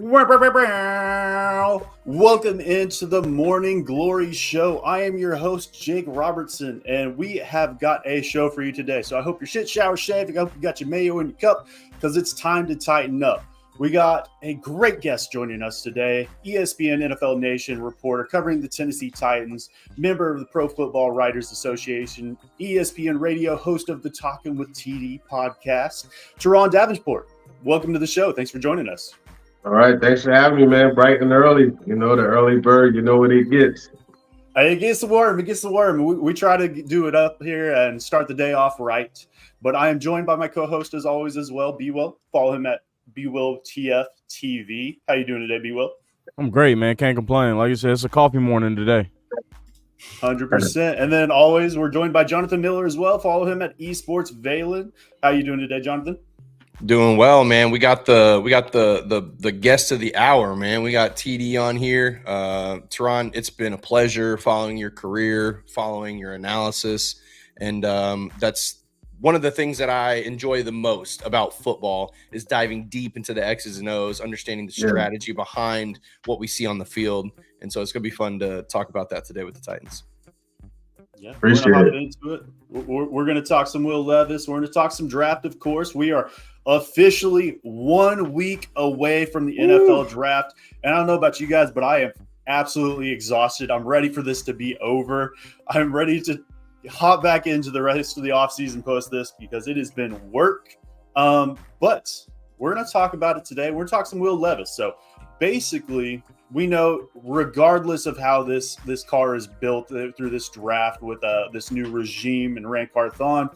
Welcome into the Morning Glory Show. I am your host, Jake Robertson, and we have got a show for you today. So I hope your shit shower shaved. I hope you got your mayo in your cup because it's time to tighten up. We got a great guest joining us today, ESPN NFL Nation reporter covering the Tennessee Titans, member of the Pro Football Writers Association, ESPN radio, host of the Talking with TD podcast, Turron Davenport. Welcome to the show. Thanks for joining us. All right. Thanks for having me, man. Bright and early. You know, the early bird, you know what it gets. It gets the worm. It gets the worm. We try to do it up here and start the day off right. But I am joined by my co-host, as always, as well, B-Will. Follow him at B-Will TF How you doing today, B-Will? I'm great, man. Can't complain. Like you said, it's a coffee morning today. 100%. And then always, we're joined by Jonathan Miller as well. Follow him at Esports Valen. How you doing today, Jonathan? Doing well, man. We got the guest of the hour, man. We got TD on here. Turron, it's been a pleasure following your career, following your analysis, and that's one of the things that I enjoy the most about football is diving deep into the X's and O's, understanding the strategy behind what we see on the field. And so it's going to be fun to talk about that today with the Titans. Yeah, appreciate we're gonna it. hop into it. We're going to talk some Will Levis. We're going to talk some draft, of course. We are officially 1 week away from the NFL draft. And I don't know about you guys, but I am absolutely exhausted. I'm ready for this to be over. I'm ready to hop back into the rest of the offseason post this because it has been work. But we're going to talk about it today. We're going to talk some Will Levis. So basically, we know regardless of how this car is built through this draft with this new regime and Rand Carthon,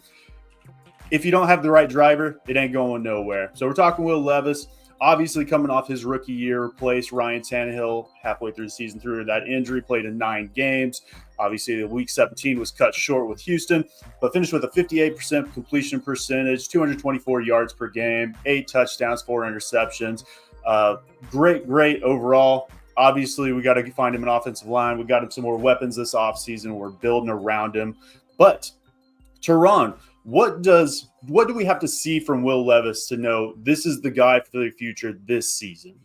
if you don't have the right driver, it ain't going nowhere. So we're talking Will Levis, obviously coming off his rookie year, replaced Ryan Tannehill halfway through the season through that injury, played in 9 games. Obviously, the week 17 was cut short with Houston, but finished with a 58% completion percentage, 224 yards per game, 8 touchdowns, 4 interceptions. Great overall. Obviously, we got to find him an offensive line. We got him some more weapons this offseason. We're building around him. But, Turron, what do we have to see from Will Levis to know this is the guy for the future this season?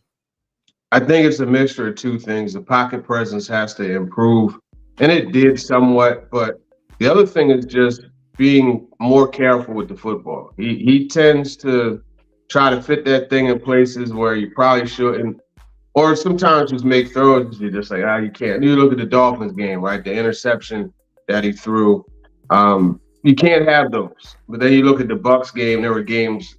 I think it's a mixture of two things. The pocket presence has to improve, and it did somewhat. But the other thing is just being more careful with the football. He tends to try to fit that thing in places where you probably shouldn't. Or sometimes just make throws. You're just like, you can't. You look at the Dolphins game, right? The interception that he threw. You can't have those. But then you look at the Bucs game. There were games,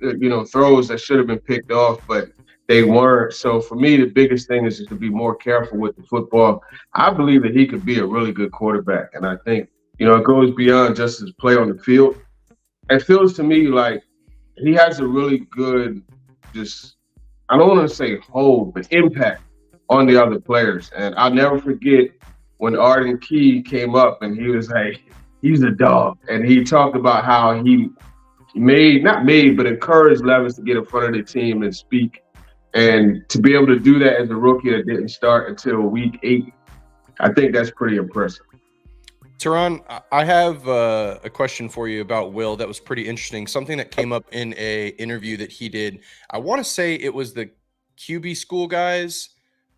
throws that should have been picked off, but they weren't. So for me, the biggest thing is just to be more careful with the football. I believe that he could be a really good quarterback. And I think, it goes beyond just his play on the field. It feels to me like he has a really good I don't want to say hold, but impact on the other players. And I'll never forget when Arden Key came up and he was like, he's a dog. And he talked about how he but encouraged Levis to get in front of the team and speak. And to be able to do that as a rookie that didn't start until week 8, I think that's pretty impressive. Turron, I have a question for you about Will that was pretty interesting. Something that came up in a interview that he did. I want to say it was the QB School guys.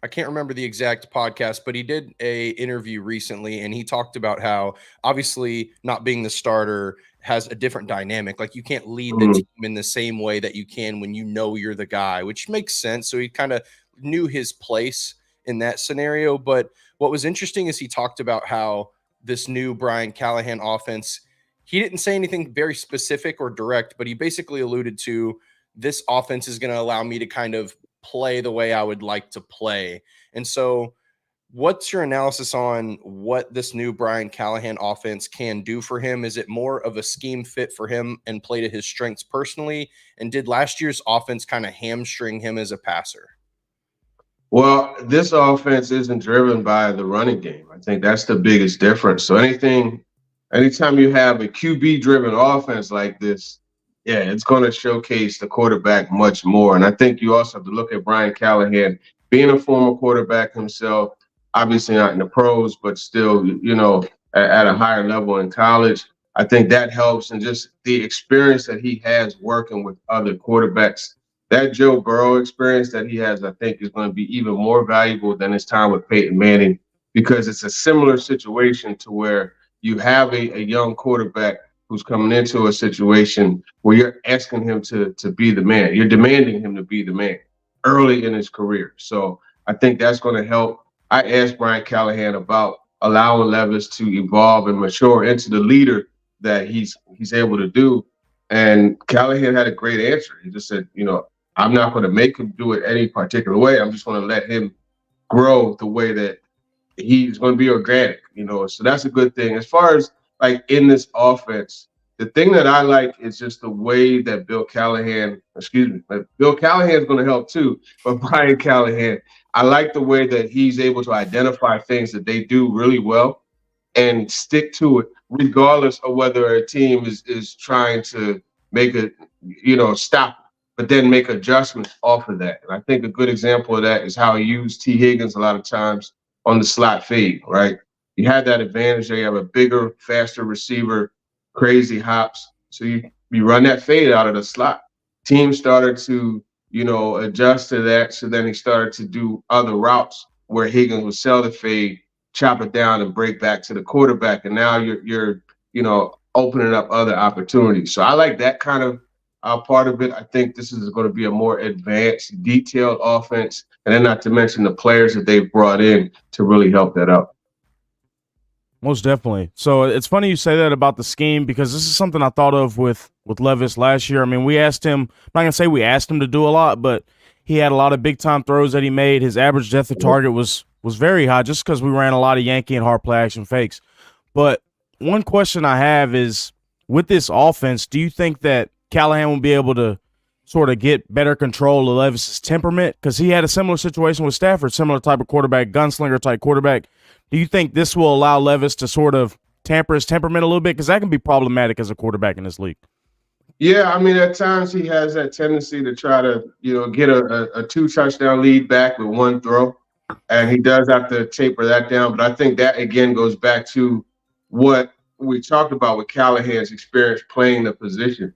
I can't remember the exact podcast, but he did a interview recently, and he talked about how obviously not being the starter has a different dynamic. Like you can't lead the team in the same way that you can when you know you're the guy, which makes sense. So he kind of knew his place in that scenario. But what was interesting is he talked about how this new Brian Callahan offense, he didn't say anything very specific or direct, but he basically alluded to this offense is going to allow me to kind of play the way I would like to play. And so what's your analysis on what this new Brian Callahan offense can do for him? Is it more of a scheme fit for him and play to his strengths personally? And did last year's offense kind of hamstring him as a passer? Well, this offense isn't driven by the running game. I think that's the biggest difference. So anytime you have a QB-driven offense like this, it's going to showcase the quarterback much more. And I think you also have to look at Brian Callahan being a former quarterback himself, obviously not in the pros, but still, at a higher level in college. I think that helps, and just the experience that he has working with other quarterbacks that Joe Burrow experience that he has, I think, is going to be even more valuable than his time with Peyton Manning, because it's a similar situation to where you have a young quarterback who's coming into a situation where you're asking him to be the man. You're demanding him to be the man early in his career. So I think that's going to help. I asked Brian Callahan about allowing Levis to evolve and mature into the leader that he's able to do. And Callahan had a great answer. He just said, I'm not going to make him do it any particular way. I'm just going to let him grow the way that he's going to be organic, So that's a good thing. As far as like in this offense, the thing that I like is just the way that Bill Callahan's going to help too, but Brian Callahan, I like the way that he's able to identify things that they do really well and stick to it, regardless of whether a team is trying to make it, stop, but then make adjustments off of that. And I think a good example of that is how he used T. Higgins a lot of times on the slot fade, right? You had that advantage there. You have a bigger, faster receiver, crazy hops. So you run that fade out of the slot. Teams started to, adjust to that. So then he started to do other routes where Higgins would sell the fade, chop it down, and break back to the quarterback. And now you're opening up other opportunities. So I like that kind of part of it. I think this is going to be a more advanced, detailed offense. And then not to mention the players that they've brought in to really help that out. Most definitely. So it's funny you say that about the scheme, because this is something I thought of with Levis last year. I mean, we asked him, I'm not going to say we asked him to do a lot, but he had a lot of big-time throws that he made. His average depth of target was very high just because we ran a lot of Yankee and hard play action fakes. But one question I have is, with this offense, do you think that Callahan will be able to sort of get better control of Levis's temperament? Because he had a similar situation with Stafford, similar type of quarterback, gunslinger type quarterback. Do you think this will allow Levis to sort of tamper his temperament a little bit? Because that can be problematic as a quarterback in this league. Yeah, I mean, at times he has that tendency to try to, get a 2-touchdown lead back with one throw, and he does have to taper that down. But I think that, again, goes back to what we talked about with Callahan's experience playing the position.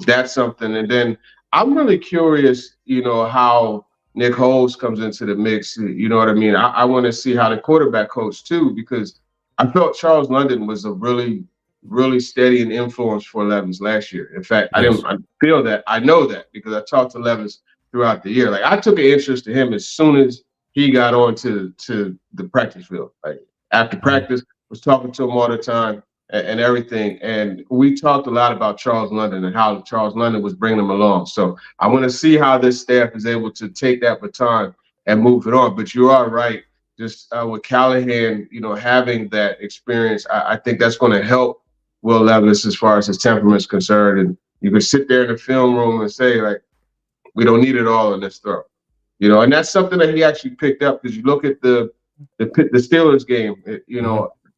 That's something. And then I'm really curious, how Nick Foles comes into the mix. You know what I mean? I want to see how the quarterback coach too, because I felt Charles London was a really, really steady and influence for Levis last year. In fact, Yes. I feel that. I know that because I talked to Levis throughout the year. Like, I took an interest in him as soon as he got onto the practice field. Like, after practice, was talking to him all the time and everything. And we talked a lot about Charles London and how Charles London was bringing him along. So I want to see how this staff is able to take that baton and move it on. But you are right. Just with Callahan, having that experience, I think that's going to help Will Levis as far as his temperament is concerned. And you can sit there in the film room and say, like, we don't need it all in this throw. And that's something that he actually picked up, because you look at the Steelers game,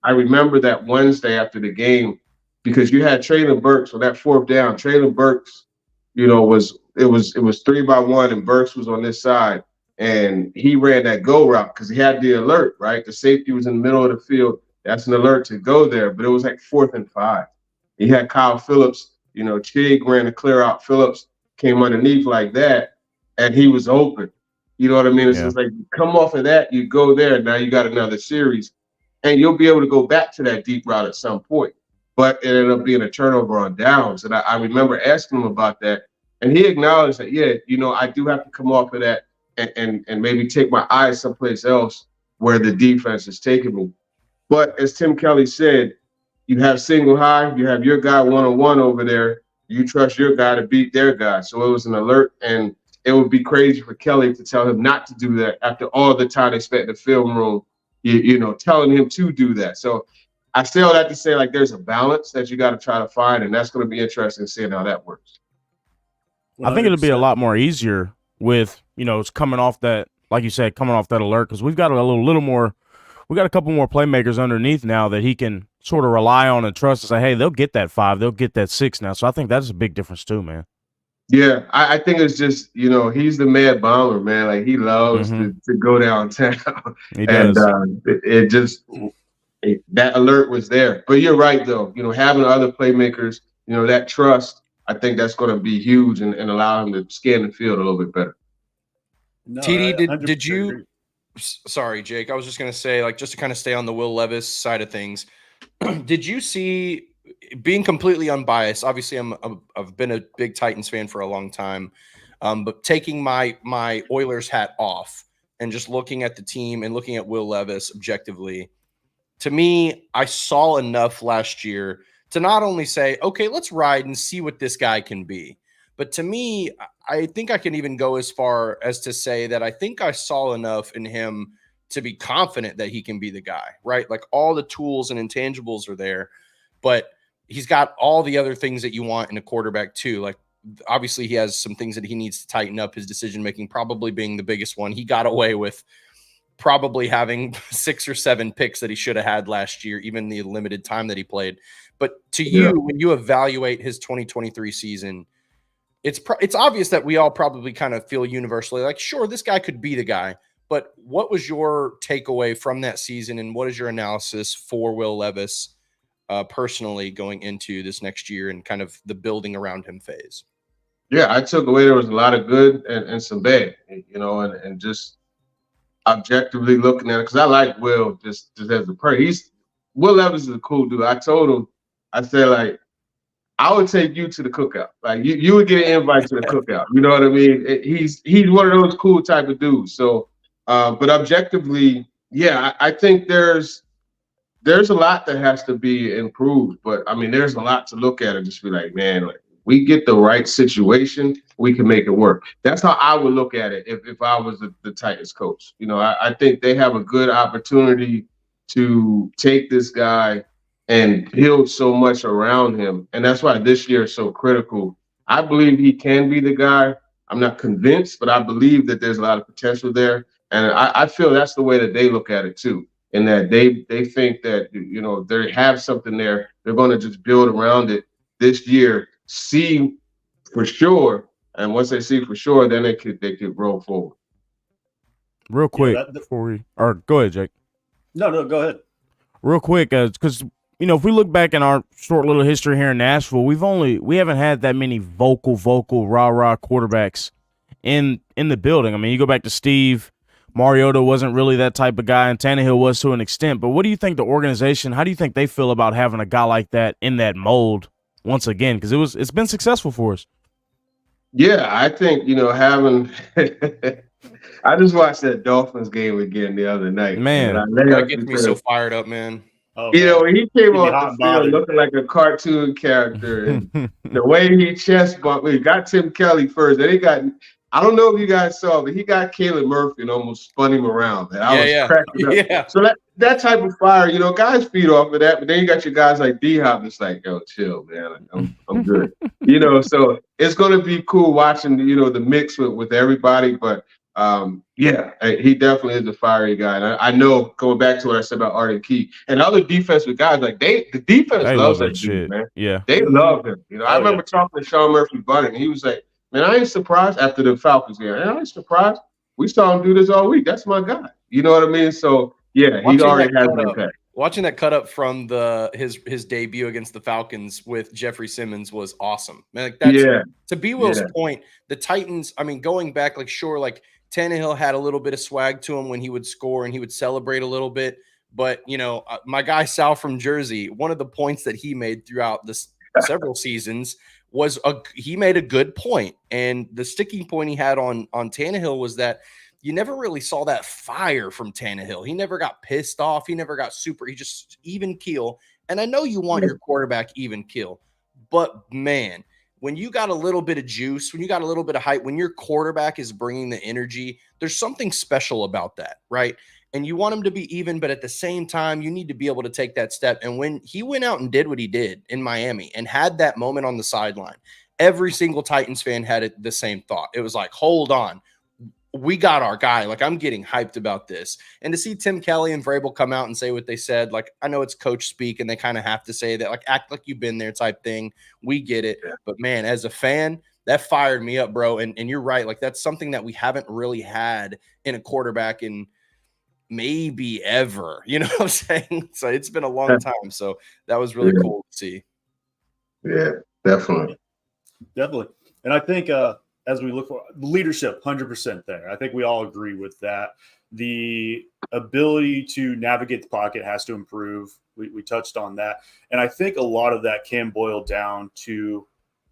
I remember that Wednesday after the game, because you had Traylon Burks on that fourth down. Traylon Burks, it was 3-by-1, and Burks was on this side, and he ran that go route because he had the alert, right? The safety was in the middle of the field. That's an alert to go there, but it was like 4th and 5. He had Kyle Phillips, Chig ran a clear out. Phillips came underneath like that, and he was open. You know what I mean? It's just like, you come off of that, you go there, now you got another series. And you'll be able to go back to that deep route at some point. But it ended up being a turnover on downs. And I remember asking him about that. And he acknowledged that, I do have to come off of that and maybe take my eyes someplace else where the defense is taking me. But as Tim Kelly said, you have single high, you have your guy one-on-one over there. You trust your guy to beat their guy. So it was an alert. And it would be crazy for Kelly to tell him not to do that after all the time they spent in the film room, telling him to do that. So I say all that to say, like, there's a balance that you got to try to find, and that's going to be interesting seeing how that works. 100%. I think it'll be a lot more easier with, it's coming off that, like you said, coming off that alert, because we've got we got a couple more playmakers underneath now that he can sort of rely on and trust and say, hey, they'll get that 5, they'll get that 6 now. So I think that's a big difference too, man. Yeah, I think it's just, he's the mad bomber, man. Like, he loves to go downtown. He does. And that alert was there. But you're right, though. Having other playmakers, that trust, I think that's going to be huge and allow him to scan the field a little bit better. No, TD, did you agree. Sorry, Jake. I was just going to say, like, just to kind of stay on the Will Levis side of things, did you see, being completely unbiased, obviously I've been a big Titans fan for a long time, but taking my Oilers hat off and just looking at the team and looking at Will Levis objectively, to me, I saw enough last year to not only say, okay, let's ride and see what this guy can be. But to me, I think I can even go as far as to say that I think I saw enough in him to be confident that he can be the guy, right? Like all the tools and intangibles are there, but he's got all the other things that you want in a quarterback too. Like obviously he has some things that he needs to tighten up, his decision-making probably being the biggest one. He got away with probably having 6 or 7 picks that he should have had last year, even the limited time that he played. But to you, when you evaluate his 2023 season, it's obvious that we all probably kind of feel universally like, sure, this guy could be the guy. But what was your takeaway from that season, and what is your analysis for Will Levis personally going into this next year and kind of the building around him phase? Yeah, I took away there was a lot of good and some bad, and just objectively looking at it, because I like Will just as a person. Will Levis is a cool dude. I told him, I said, like, I would take you to the cookout. Like you would get an invite to the cookout. You know what I mean? He's one of those cool type of dudes. So, but objectively, yeah, I think there's a lot that has to be improved. But I mean, there's a lot to look at and just be like, man, like, we get the right situation, we can make it work. That's how I would look at it if I was the Titans coach. I think they have a good opportunity to take this guy and build so much around him. And that's why this year is so critical. I believe he can be the guy. I'm not convinced, but I believe that there's a lot of potential there. And I feel that's the way that they look at it too. And that they think that, they have something there. They're going to just build around it this year, see for sure. And once they see for sure, then they could roll forward. Real quick go ahead, Jake. No, go ahead. Real quick, because if we look back in our short little history here in Nashville, we haven't had that many vocal rah quarterbacks in the building. I mean, you go back to Steve, Mariota wasn't really that type of guy, and Tannehill was to an extent. But what do you think the organization? How do you think they feel about having a guy like that in that mold once again? Because it's been successful for us. Yeah, I think having. I just watched that Dolphins game again the other night. Man, that gets me so fired up, man. Oh, he came off the field looking like a cartoon character, and the way he chest bumped. We got Tim Kelly first, then I don't know if you guys saw, but he got Caleb Murphy and almost spun him around. And I was cracking up. Yeah. So that type of fire, guys feed off of that. But then you got your guys like D-Hop. It's like, yo, chill, man. I'm good. So it's going to be cool watching, the mix with everybody. But he definitely is a fiery guy. And I know, going back to what I said about Arden Key and other defensive guys, like the defense loves that shit, man. Yeah, they love him. I remember talking to Sean Murphy Bunting, and he was like, man, I ain't surprised after the Falcons game. I ain't surprised. We saw him do this all week. That's my guy. You know what I mean? So yeah, he already has an impact. Watching that cut up from his debut against the Falcons with Jeffrey Simmons was awesome. Man, to B. Will's point, the Titans, I mean, going back, like, sure, like Tannehill had a little bit of swag to him when he would score and he would celebrate a little bit. But, my guy Sal from Jersey, one of the points that he made throughout this several seasons was he made a good point. And the sticking point he had on Tannehill was that you never really saw that fire from Tannehill. He never got pissed off. He never got he just even keel. And I know you want your quarterback even keel, but man, when you got a little bit of juice, when you got a little bit of hype, when your quarterback is bringing the energy, there's something special about that, right? And you want him to be even, but at the same time, you need to be able to take that step. And when he went out and did what he did in Miami and had that moment on the sideline, every single Titans fan had the same thought. It was like, hold on, we got our guy. Like, I'm getting hyped about this. And to see Tim Kelly and Vrabel come out and say what they said, like, I know it's coach speak and they kind of have to say that, like, act like you've been there type thing. We get it. But man, as a fan, that fired me up, bro. And you're right. Like, that's something that we haven't really had in a quarterback in maybe ever, you know what I'm saying? So it's been a long time. So that was really cool to see. Yeah, definitely. Definitely. And I think as we look for leadership, 100% there. I think we all agree with that. The ability to navigate the pocket has to improve. We touched on that. And I think a lot of that can boil down to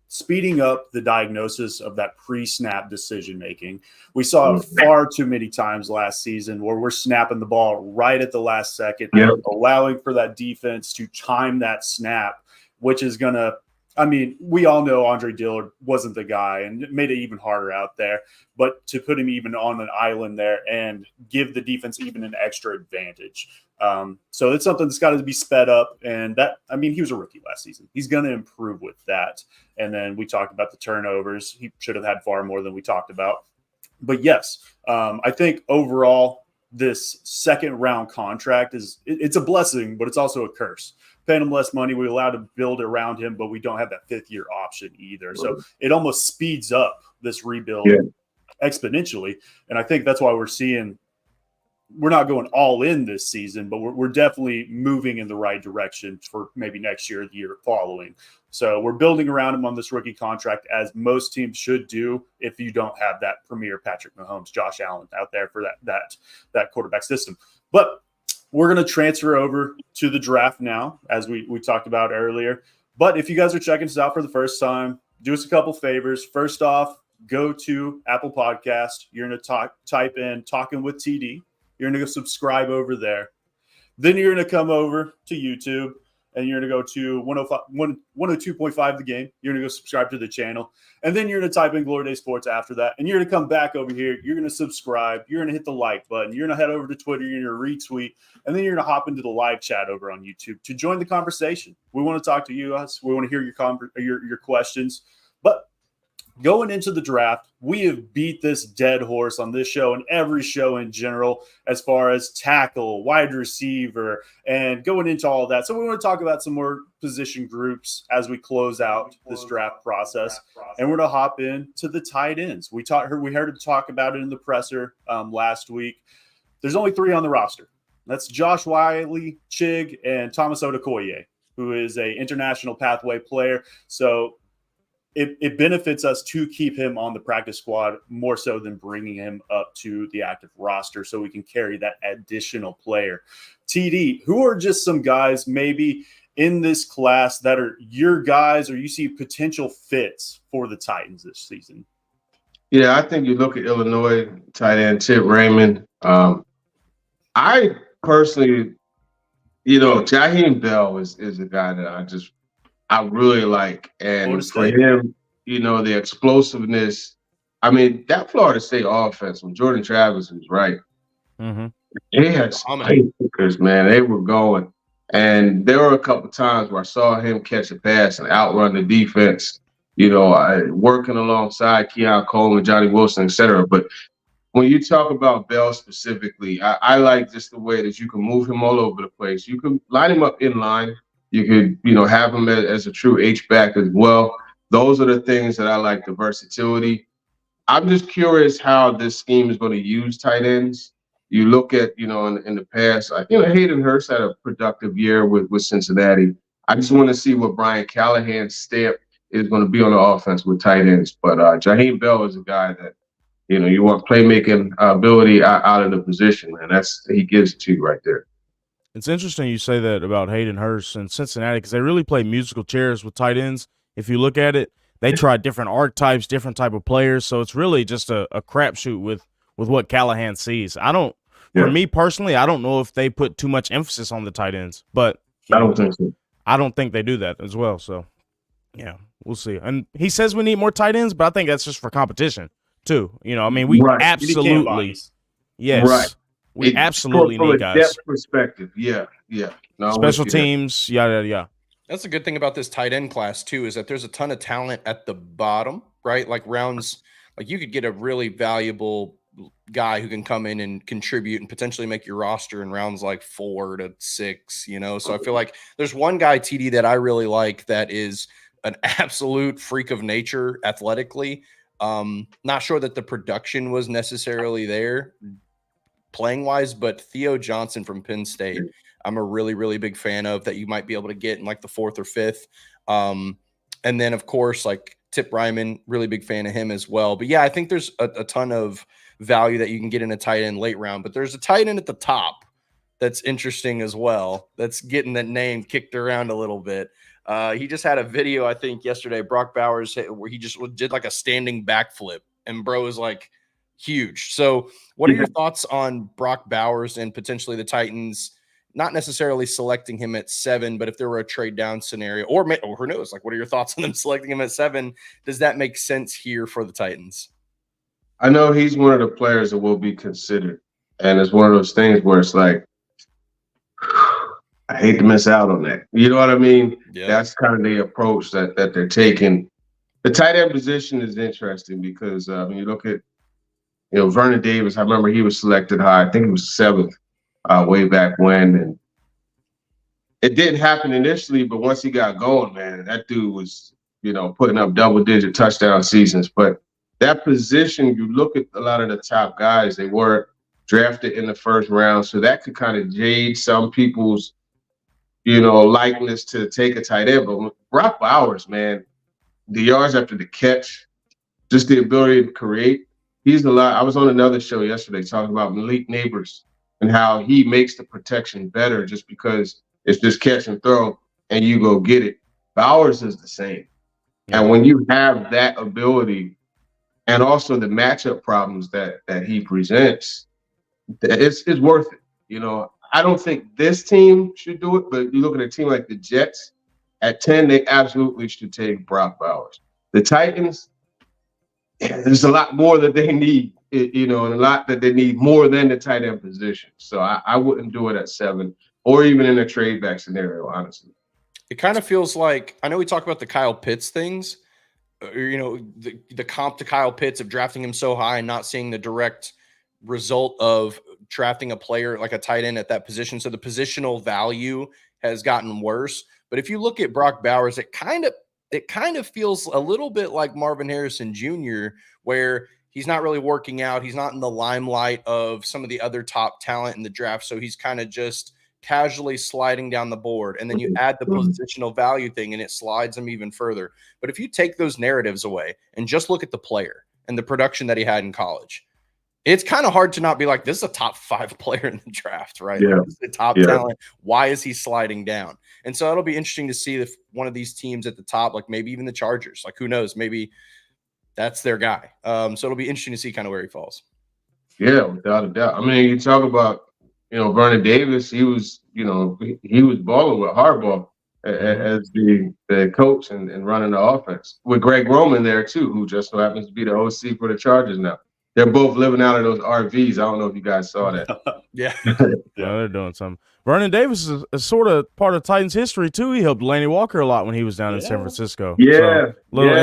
speeding up the diagnosis of that pre-snap decision making. We saw it far too many times last season where we're snapping the ball right at the last second, allowing for that defense to time that snap, which is going to, I mean, we all know Andre Dillard wasn't the guy and it made it even harder out there, but to put him even on an island there and give the defense even an extra advantage. So it's something that's got to be sped up. And that, I mean, he was a rookie last season. He's going to improve with that. And then we talked about the turnovers. He should have had far more than we talked about. But yes, I think overall, this second round contract it's a blessing, but it's also a curse. Paying him less money, we're allowed to build around him, but we don't have that 5th year option either. So it almost speeds up this rebuild exponentially. And I think that's why we're not going all in this season, but we're definitely moving in the right direction for maybe next year, the year following. So we're building around him on this rookie contract, as most teams should do if you don't have that premier Patrick Mahomes, Josh Allen out there for that quarterback system. But we're going to transfer over to the draft now, as we talked about earlier. But if you guys are checking us out for the first time, do us a couple favors. First off, go to Apple Podcast. You're going to type in Talking with TD. You're going to go subscribe over there. Then you're going to come over to YouTube, and you're going to go to 102.5 The Game. You're going to go subscribe to the channel. And then you're going to type in Glory Day Sports after that. And you're going to come back over here. You're going to subscribe. You're going to hit the like button. You're going to head over to Twitter. You're going to retweet. And then you're going to hop into the live chat over on YouTube to join the conversation. We want to talk to you guys. We want to hear your questions. But going into the draft, we have beat this dead horse on this show and every show in general as far as tackle, wide receiver, and going into all of that. So we want to talk about some more position groups as we close out this draft process. And we're going to hop into the tight ends. We heard him talk about it in the presser last week. There's only 3 on the roster. That's Josh Wiley, Chig, and Thomas Odukoye, who is an international pathway player. So it benefits us to keep him on the practice squad more so than bringing him up to the active roster so we can carry that additional player. TD, who are just some guys maybe in this class that are your guys or you see potential fits for the Titans this season? Yeah, I think you look at Illinois tight end Tip Raymond. I personally, Jaheim Bell is a guy that I really like. And for him, the explosiveness. I mean, that Florida State offense, when Jordan Travis was right, they had playmakers, man. They were going. And there were a couple times where I saw him catch a pass and outrun the defense, working alongside Keon Coleman, Johnny Wilson, et cetera. But when you talk about Bell specifically, I like just the way that you can move him all over the place. You can line him up in line. You could, have him as a true H-back as well. Those are the things that I like, the versatility. I'm just curious how this scheme is going to use tight ends. You look at, in the past, Hayden Hurst had a productive year with Cincinnati. I just want to see what Brian Callahan's stamp is going to be on the offense with tight ends. But Jaheim Bell is a guy that, you want playmaking ability out of the position, man. He gives it to you right there. It's interesting you say that about Hayden Hurst and Cincinnati because they really play musical chairs with tight ends. If you look at it, they try different archetypes, different type of players. So it's really just a crapshoot with what Callahan sees. For me personally, I don't know if they put too much emphasis on the tight ends, but I don't think so. I don't think they do that as well. So, yeah, we'll see. And he says we need more tight ends, but I think that's just for competition too. We absolutely, yes. Right. We absolutely need guys. Depth perspective, yeah. No, special teams, yada. That's the good thing about this tight end class too, is that there's a ton of talent at the bottom, right? Like rounds, like you could get a really valuable guy who can come in and contribute and potentially make your roster in rounds like 4 to 6. So I feel like there's one guy, TD, that I really like that is an absolute freak of nature athletically. Not sure that the production was necessarily there playing wise, but Theo Johnson from Penn State, I'm a really, really big fan of that you might be able to get in like the 4th or 5th. And then of course, like Tip Ryman, really big fan of him as well. But yeah, I think there's a ton of value that you can get in a tight end late round, but there's a tight end at the top that's interesting as well. That's getting that name kicked around a little bit. He just had a video, I think, yesterday, Brock Bowers, where he just did like a standing backflip, and bro is like huge. So what are your thoughts on Brock Bowers and potentially the Titans not necessarily selecting him at 7, but if there were a trade down scenario, or who knows, like, what are your thoughts on them selecting him at 7? Does that make sense here for the Titans? I know he's one of the players that will be considered. And it's one of those things where it's like, I hate to miss out on that. You know what I mean? Yeah. That's kind of the approach that they're taking. The tight end position is interesting because when you look at, Vernon Davis, I remember he was selected high. I think he was 7th way back when. And it didn't happen initially, but once he got going, man, that dude was, putting up double-digit touchdown seasons. But that position, you look at a lot of the top guys, they weren't drafted in the first round. So that could kind of jade some people's, likeness to take a tight end. But Brock Bowers, man, the yards after the catch, just the ability to create, he's a lot. I was on another show yesterday talking about Malik Neighbors and how he makes the protection better just because it's just catch and throw and you go get it. Bowers is the same. And when you have that ability and also the matchup problems that he presents, it's worth it. I don't think this team should do it, but you look at a team like the Jets, at 10, they absolutely should take Brock Bowers. The Titans, there's a lot more that they need, and a lot that they need more than the tight end position. So I wouldn't do it at 7 or even in a trade back scenario, honestly. It kind of feels like, I know we talk about the Kyle Pitts things, the comp to Kyle Pitts of drafting him so high and not seeing the direct result of drafting a player like a tight end at that position. So the positional value has gotten worse. But if you look at Brock Bowers, it kind of feels a little bit like Marvin Harrison Jr., where he's not really working out. He's not in the limelight of some of the other top talent in the draft. So he's kind of just casually sliding down the board. And then you add the positional value thing and it slides him even further. But if you take those narratives away and just look at the player and the production that he had in college, it's kind of hard to not be like, this is a top 5 player in the draft, right? Yeah. Like, this is the top talent. Why is he sliding down? And so it'll be interesting to see if one of these teams at the top, like maybe even the Chargers, like who knows, maybe that's their guy. So it'll be interesting to see kind of where he falls. Yeah, without a doubt. I mean, you talk about, Vernon Davis, he was balling with Harbaugh as the coach and running the offense with Greg Roman there too, who just so happens to be the OC for the Chargers now. They're both living out of those RVs. I don't know if you guys saw that. Yeah. They're doing something. Vernon Davis is sort of part of Titans history, too. He helped Laney Walker a lot when he was down in San Francisco. Yeah. So, little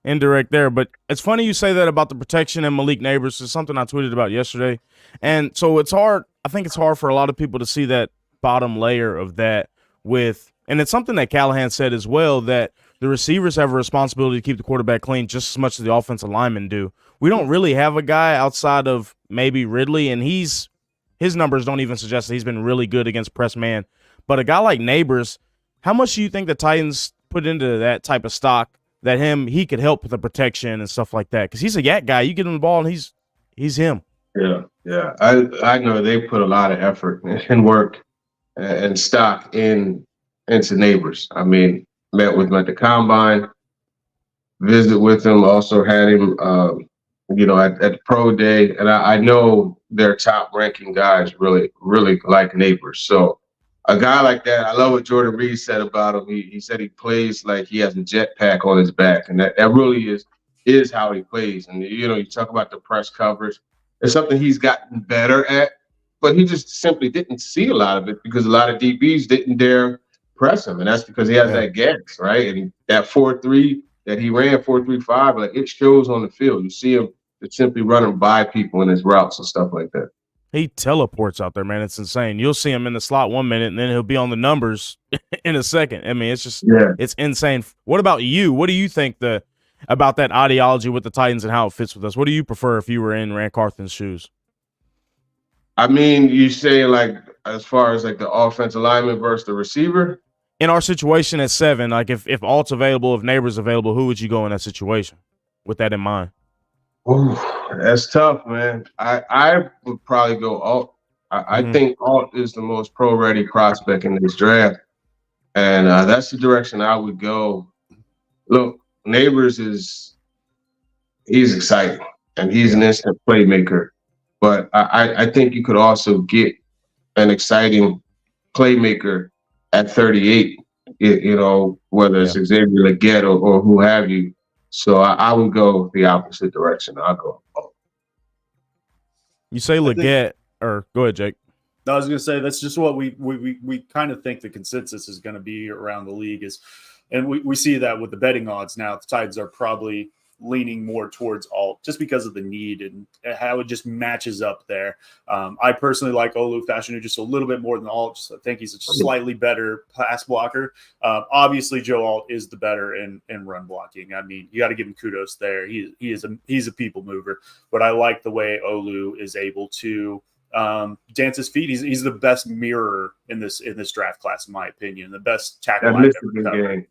indirect there. But it's funny you say that about the protection and Malik Neighbors. It's something I tweeted about yesterday. And so it's hard. I think it's hard for a lot of people to see that bottom layer of that and it's something that Callahan said as well, that the receivers have a responsibility to keep the quarterback clean just as much as the offensive linemen do. We don't really have a guy outside of maybe Ridley, and his numbers don't even suggest that he's been really good against press man. But a guy like Neighbors, how much do you think the Titans put into that type of stock that he could help with the protection and stuff like that? Because he's a yak guy. You get him the ball, and he's him. Yeah. I know they put a lot of effort and work and stock into Neighbors. I mean, met with him at the combine, visit with him, also had him at the pro day. And I know their top ranking guys really, really like Neighbors. So a guy like that, I love what Jordan Reed said about him. He said he plays like he has a jetpack on his back. And that really is how he plays. And, you talk about the press coverage. It's something he's gotten better at, but he just simply didn't see a lot of it because a lot of DBs didn't dare press him. And that's because he has that gas, right? And that 4.3 that he ran, 4.35, like it shows on the field. You see him simply running by people in his routes and stuff like that. He teleports out there, man. It's insane. You'll see him in the slot 1 minute, and then he'll be on the numbers in a second. I mean, it's just it's insane. What about you? What do you think about that ideology with the Titans and how it fits with us? What do you prefer if you were in Rand Carthen's shoes? I mean, you say like as far as like the offensive lineman versus the receiver? in our situation at 7, like if Alt's available, if Neighbors available, who would you go in that situation with that in mind? Ooh, that's tough, man. I would probably go Alt. I think Alt is the most pro-ready prospect in this draft, and that's the direction I would go. Look, Neighbors he's exciting, and he's an instant playmaker. But I think you could also get an exciting playmaker at 38, whether it's Xavier Legette or who have you. So I would go the opposite direction. I'll go. You say Legette, or go ahead, Jake. I was going to say that's just what we kind of think the consensus is going to be around the league is, and we see that with the betting odds now. The Titans are probably leaning more towards Alt just because of the need and how it just matches up there. I personally like Olu Fashanu just a little bit more than Alt. Just, I think he's a slightly better pass blocker. Obviously, Joe Alt is the better in run blocking. I mean, you got to give him kudos there. He's a people mover, but I like the way Olu is able to dance his feet. He's the best mirror in this draft class, in my opinion. The best tackle I've ever covered.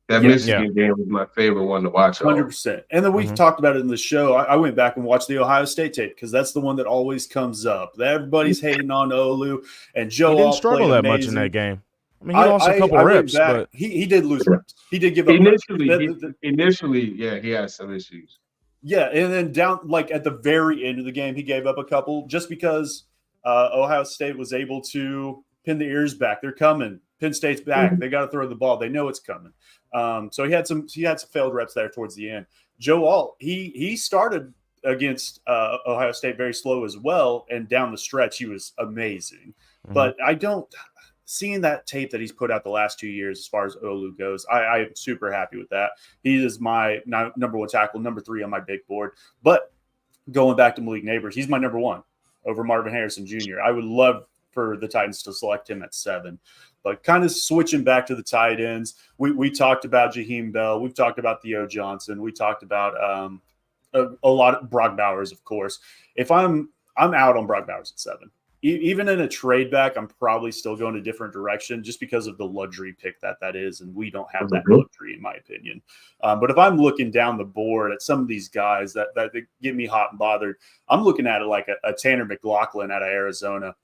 That Michigan game was my favorite one to watch. 100%. And then we've talked about it in the show. I went back and watched the Ohio State tape because that's the one that always comes up. Everybody's hating on Olu, and Joe. He didn't struggle that much in that game. I mean, he lost a couple reps, but he did lose reps. He did give up initially. Yeah, he had some issues. Yeah, and then down like at the very end of the game, he gave up a couple just because Ohio State was able to pin the ears back. They're coming. Penn State's back. They got to throw the ball. They know it's coming. So he had some failed reps there towards the end. Joe Alt, he started against Ohio State very slow as well, and down the stretch he was amazing. But seeing that tape that he's put out the last 2 years as far as Olu goes, I am super happy with that. He is my number 1 tackle, number 3 on my big board. But going back to Malik Neighbors, he's my number 1 over Marvin Harrison Jr. I would love for the Titans to select him at 7. But kind of switching back to the tight ends, we talked about Jaheim Bell. We've talked about Theo Johnson. We talked about a lot of Brock Bowers, of course. If I'm out on Brock Bowers at 7. Even in a trade back, I'm probably still going a different direction just because of the luxury pick that is, and we don't have that luxury, in my opinion. But if I'm looking down the board at some of these guys that get me hot and bothered, I'm looking at it like a Tanner McLaughlin out of Arizona.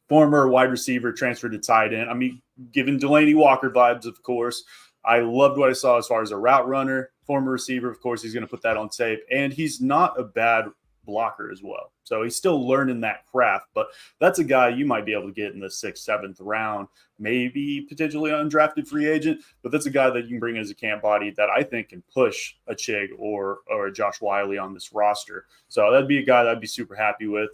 Former wide receiver, transferred to tight end. I mean, giving Delaney Walker vibes, of course. I loved what I saw as far as a route runner. Former receiver, of course, he's going to put that on tape. And he's not a bad blocker as well. So he's still learning that craft. But that's a guy you might be able to get in the 6th, 7th round, maybe potentially undrafted free agent. But that's a guy that you can bring in as a camp body that I think can push a Chig or a Josh Wiley on this roster. So that'd be a guy that I'd be super happy with.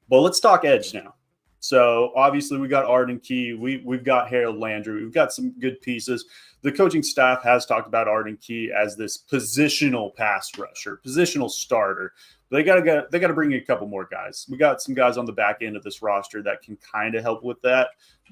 Well, let's talk edge now. So obviously we got Arden Key. We've got Harold Landry. We've got some good pieces. The coaching staff has talked about Arden Key as this positional pass rusher, positional starter. They got to bring in a couple more guys. We got some guys on the back end of this roster that can kind of help with that,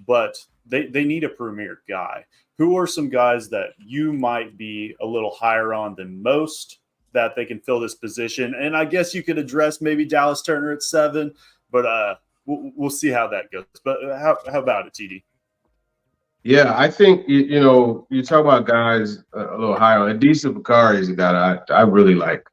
but they need a premier guy. Who are some guys that you might be a little higher on than most that they can fill this position? And I guess you could address maybe Dallas Turner at 7. But we'll see how that goes. But how about it, TD? Yeah, I think, you talk about guys a little higher. Adisa Bakari is a guy I really like.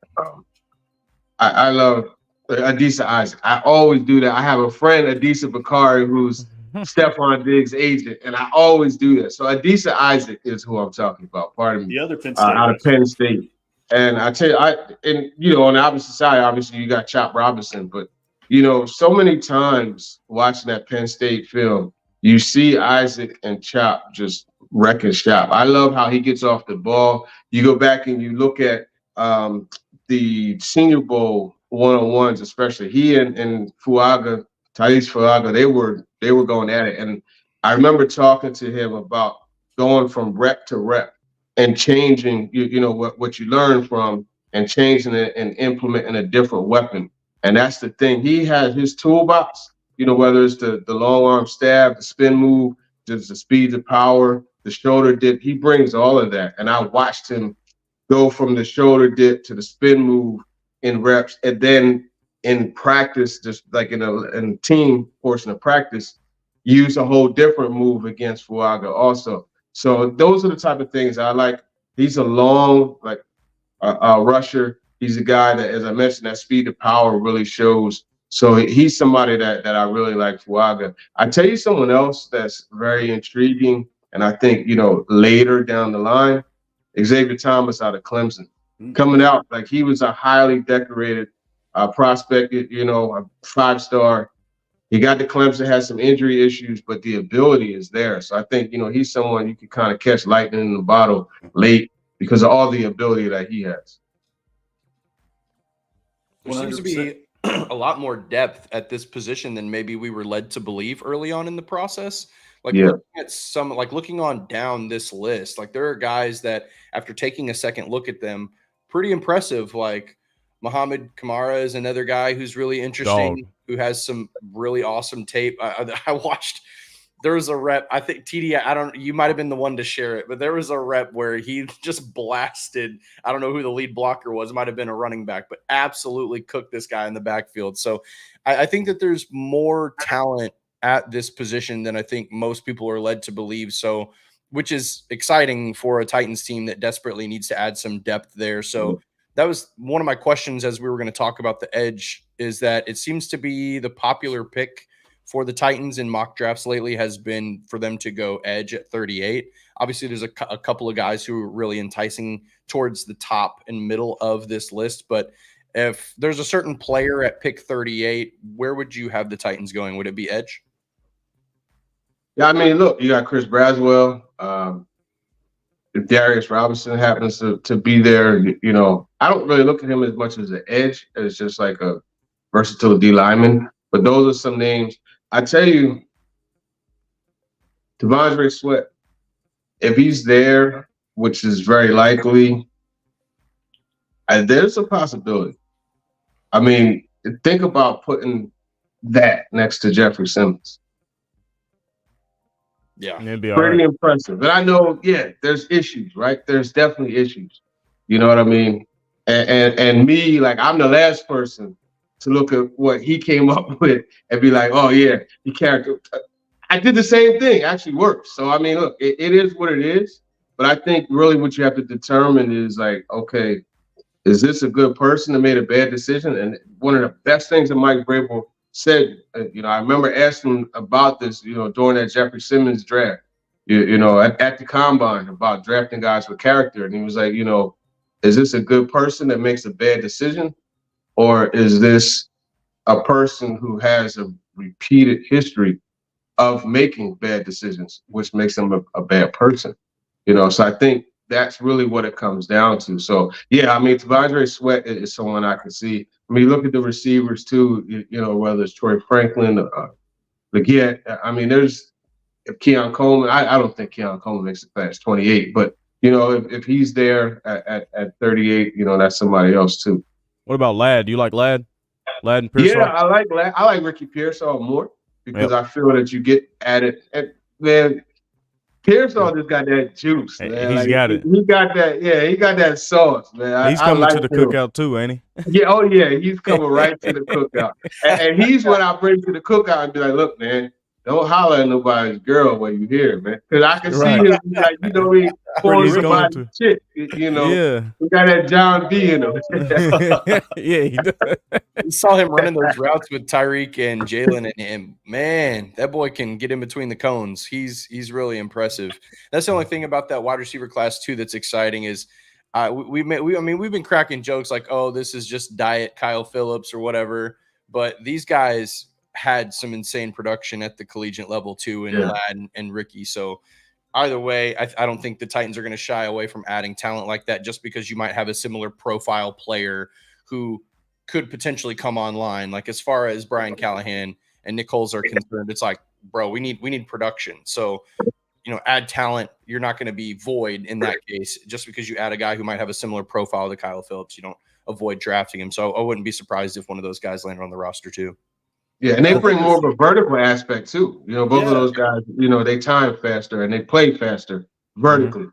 I love Adisa Isaac. I always do that. I have a friend, Adisa Bakari, who's Stephon Diggs' agent, and I always do that. So Adisa Isaac is who I'm talking about. Pardon me. The other Penn State. Out of Penn State. And I tell you, on the opposite side, obviously, you got Chop Robinson, but so many times watching that Penn State film, you see Isaac and Chop just wrecking shop. I love how he gets off the ball. You go back and you look at the Senior Bowl one-on-ones, especially he and Fuaga, Thais Fuaga, they were going at it. And I remember talking to him about going from rep to rep and changing, what you learn from and changing it and implementing a different weapon. And that's the thing. He has his toolbox, whether it's the long arm stab, the spin move, just the speed, the power, the shoulder dip. He brings all of that. And I watched him go from the shoulder dip to the spin move in reps. And then in practice, just like in a team portion of practice, use a whole different move against Fuaga also. So those are the type of things I like. He's a long, like, rusher. He's a guy that, as I mentioned, that speed to power really shows. So he's somebody that I really like, Fuaga. I tell you someone else that's very intriguing, and I think, later down the line, Xavier Thomas out of Clemson. Coming out, like, he was a highly decorated prospect, a 5-star. He got to Clemson, has some injury issues, but the ability is there. So I think, he's someone you can kind of catch lightning in the bottle late because of all the ability that he has. There seems to be a lot more depth at this position than maybe we were led to believe early on in the process. Looking at looking on down this list, like, there are guys that, after taking a second look at them, pretty impressive. Like, Muhammad Kamara is another guy who's really interesting, who has some really awesome tape. I watched. There was a rep. I think TD. You might have been the one to share it, but there was a rep where he just blasted. I don't know who the lead blocker was. It might have been a running back, but absolutely cooked this guy in the backfield. So I think that there's more talent at this position than I think most people are led to believe. So, which is exciting for a Titans team that desperately needs to add some depth there. So that was one of my questions as we were going to talk about the edge, is that it seems to be the popular pick for the Titans in mock drafts lately has been for them to go edge at 38. Obviously, there's a couple of guys who are really enticing towards the top and middle of this list. But if there's a certain player at pick 38, where would you have the Titans going? Would it be edge? Yeah, I mean, look, you got Chris Braswell. If Darius Robinson happens to be there, I don't really look at him as much as an edge, as just like a versatile D lineman. But those are some names. I tell you, Devondre Sweat, if he's there, which is very likely, there's a possibility. I mean, think about putting that next to Jeffrey Simmons. Yeah, pretty impressive. And I know, there's issues, right? There's definitely issues. You know what I mean? And me, like, I'm the last person to look at what he came up with and be like, oh yeah, he character. I did the same thing, actually works. So I mean, look, it is what it is. But I think really what you have to determine is, like, okay, is this a good person that made a bad decision? And one of the best things that Mike Vrabel said, I remember asking him about this, during that Jeffrey Simmons draft, at the combine, about drafting guys with character. And he was like, is this a good person that makes a bad decision? Or is this a person who has a repeated history of making bad decisions, which makes them a bad person? So I think that's really what it comes down to. So, yeah, I mean, Devondre Sweat is someone I can see. I mean, look at the receivers, too, whether it's Troy Franklin, Leggett. I mean, there's Keon Coleman. I don't think Keon Coleman makes it past 28. But, if he's there at 38, that's somebody else, too. What about Ladd? Do you like Ladd? Ladd and Pearsall? Yeah, I like Ladd. I like Ricky Pearsall more because I feel that you get at it. And, man, Pearsall just got that juice, man. He's got it. He got that. Yeah, he got that sauce, man. He's coming to the cookout too, ain't he? Yeah. Oh, yeah. He's coming right to the cookout, and he's what I bring to the cookout and be like, look, man, don't holler at nobody's girl when you here, man, because I can see him, like, he pulling somebody's chick. He got that John B in him. Yeah, he does. We saw him running those routes with Tyreek and Jalen, and man, that boy can get in between the cones. He's really impressive. That's the only thing about that wide receiver class too that's exciting is we've been cracking jokes like, oh, this is just diet Kyle Phillips or whatever, but these guys had some insane production at the collegiate level too, in Ladd and Ricky. So either way, I don't think the Titans are going to shy away from adding talent like that just because you might have a similar profile player who could potentially come online. Like, as far as Brian Callahan and Nick Foles are concerned, it's like, bro, we need production. So, add talent. You're not going to be void in that case just because you add a guy who might have a similar profile to Kyle Phillips. You don't avoid drafting him. So I wouldn't be surprised if one of those guys landed on the roster too. Yeah, and they bring more of a vertical aspect too. Both of those guys, they time faster and they play faster vertically.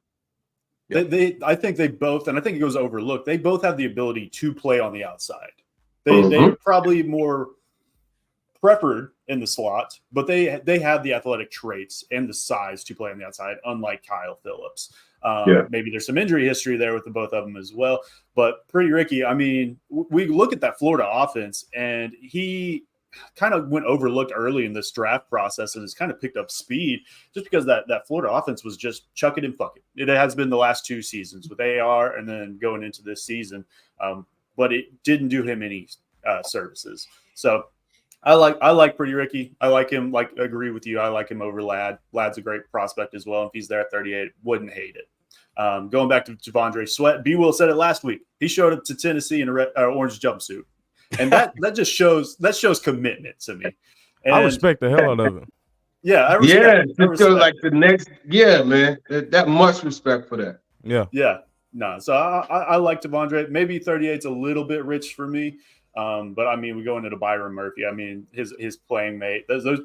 I think they both, and I think it goes overlooked, they both have the ability to play on the outside. They're probably more preferred in the slot, but they have the athletic traits and the size to play on the outside, unlike Kyle Phillips. Maybe there's some injury history there with the both of them as well. But Pretty Ricky, I mean, we look at that Florida offense, and he kind of went overlooked early in this draft process and has kind of picked up speed just because that Florida offense was just chuck it and fuck it. It has been the last 2 seasons with AR and then going into this season. But it didn't do him any services. So I like Pretty Ricky. I like him. Like, agree with you. I like him over Ladd. Ladd's a great prospect as well. If he's there at 38, wouldn't hate it. Going back to Javondre Sweat, B. Will said it last week. He showed up to Tennessee in a orange jumpsuit, and that just shows commitment to me. And I respect the hell out of it. Yeah, I respect. Like the next, man, that much respect for that. Yeah. No, so I like Javondre. Maybe 38's a little bit rich for me. But I mean, we go into Byron Murphy. I mean, his playing mate. Those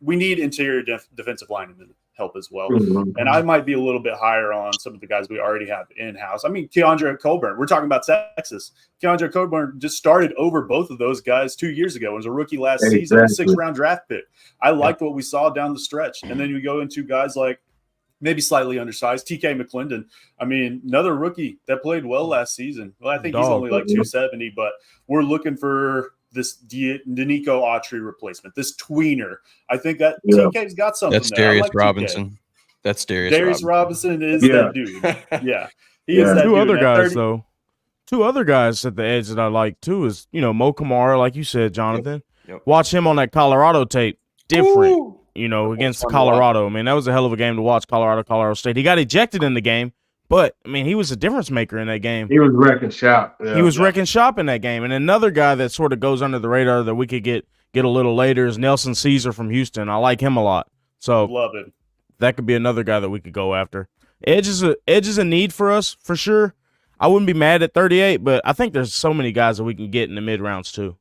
we need interior defensive linemen to help as well. Mm-hmm. And I might be a little bit higher on some of the guys we already have in house. I mean, Keandre Coburn. We're talking about Texas. Keandre Coburn just started over both of those guys 2 years ago. It was a rookie last season, a 6th-round draft pick. I liked what we saw down the stretch. And then you go into guys like maybe slightly undersized TK McClendon. I mean, another rookie that played well last season. Well, I think he's only like 270, but we're looking for this Danico Autry replacement, this tweener. I think that TK's got something. That's Darius Robinson. TK. That's Darius Robinson is that dude. Yeah. He is that Two dude. Other guys, though. 2 other guys at the edge that I like, too, is, Mo Kamara, like you said, Jonathan. Yep. Watch him on that Colorado tape. Different, against Colorado. I mean, that was a hell of a game to watch, Colorado State. He got ejected in the game. But, I mean, he was a difference maker in that game. He was wrecking shop. Yeah. He was wrecking shop in that game. And another guy that sort of goes under the radar that we could get a little later is Nelson Caesar from Houston. I like him a lot. So love it. That could be another guy that we could go after. Edge is a need for us, for sure. I wouldn't be mad at 38, but I think there's so many guys that we can get in the mid-rounds too.